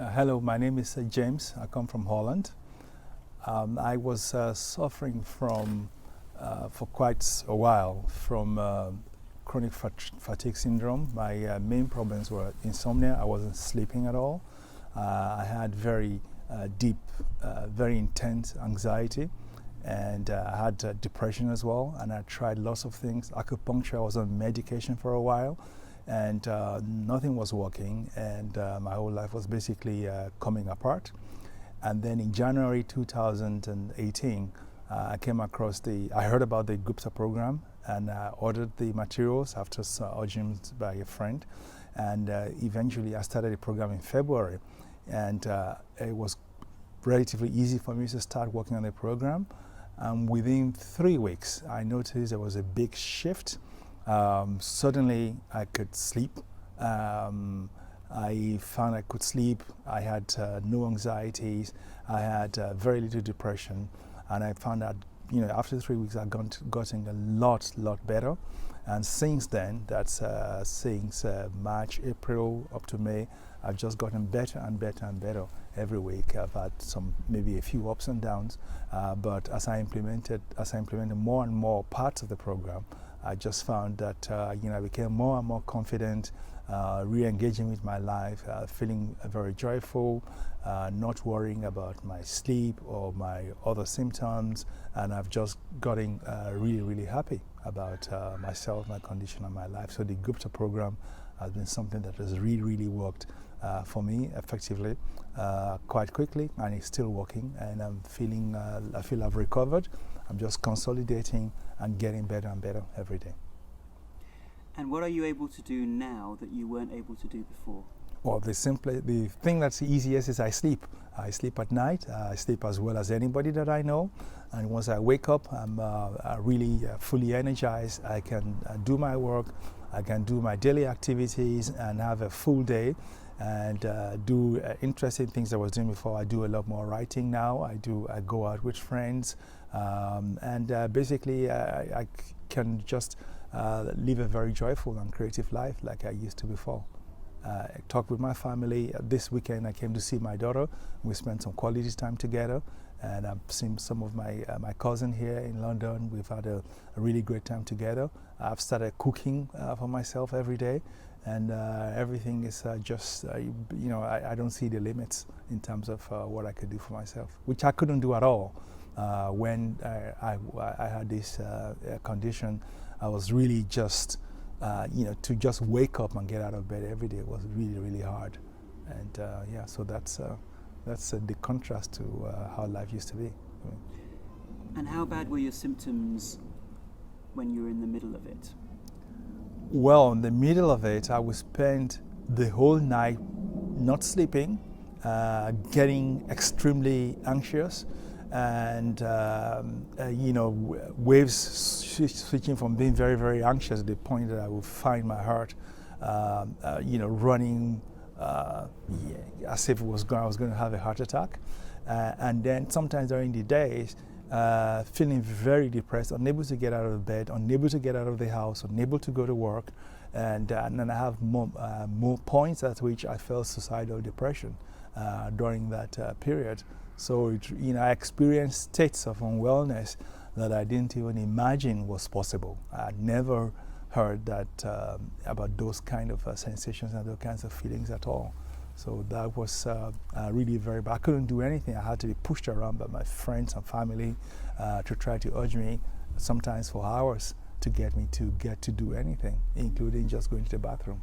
Hello, my name is James. I come from Holland. I was suffering from, for quite a while, from chronic fatigue syndrome. My main problems were insomnia. I wasn't sleeping at all. I had very deep, very intense anxiety, and I had depression as well. And I tried lots of things. Acupuncture, I was on medication for a while, and nothing was working, and my whole life was basically coming apart. And then in January 2018, I heard about the Gupta Program, and ordered the materials after urging by a friend, and eventually I started the program in February, and it was relatively easy for me to start working on the program. And within 3 weeks, I noticed there was a big shift. Suddenly I could sleep. I found I could sleep. I had no anxieties. I had very little depression, and I found that after 3 weeks I'd gotten a lot better. And since then, that's since March, April up to May, I've just gotten better and better and better every week. I've had maybe a few ups and downs, but as I implemented more and more parts of the program, I just found that I became more and more confident, re-engaging with my life, feeling very joyful, not worrying about my sleep or my other symptoms, and I've just gotten really happy about myself, my condition, and my life. So the Gupta program has been something that has really worked for me effectively, quite quickly, and it's still working, and I feel I've recovered. I'm just consolidating and getting better and better every day. And what are you able to do now that you weren't able to do before? Well, the thing that's the easiest is I sleep. I sleep at night. I sleep as well as anybody that I know. And once I wake up, I'm really fully energized. I can do my work. I can do my daily activities and have a full day, and do interesting things I was doing before. I do a lot more writing now. I go out with friends, and basically I can just live a very joyful and creative life like I used to before. I talked with my family. This weekend I came to see my daughter. We spent some quality time together, and I've seen some of my cousin here in London. We've had a really great time together. I've started cooking for myself every day, and everything is just, I don't see the limits in terms of what I could do for myself, which I couldn't do at all when I had this condition. I was really just, to just wake up and get out of bed every day was really hard. And so that's the contrast to how life used to be. And how bad were your symptoms when you were in the middle of it? Well, in the middle of it, I would spend the whole night not sleeping, getting extremely anxious, and waves switching from being very anxious to the point that I would find my heart running as if I was going to have a heart attack, and then sometimes during the days feeling very depressed, unable to get out of bed, unable to get out of the house, unable to go to work, and then I have more points at which I felt suicidal depression during that period. So I experienced states of unwellness that I didn't even imagine was possible. I never heard that about those kind of sensations and those kinds of feelings at all. So that was really very bad. I couldn't do anything. I had to be pushed around by my friends and family to try to urge me, sometimes for hours, to get me to do anything, including just going to the bathroom.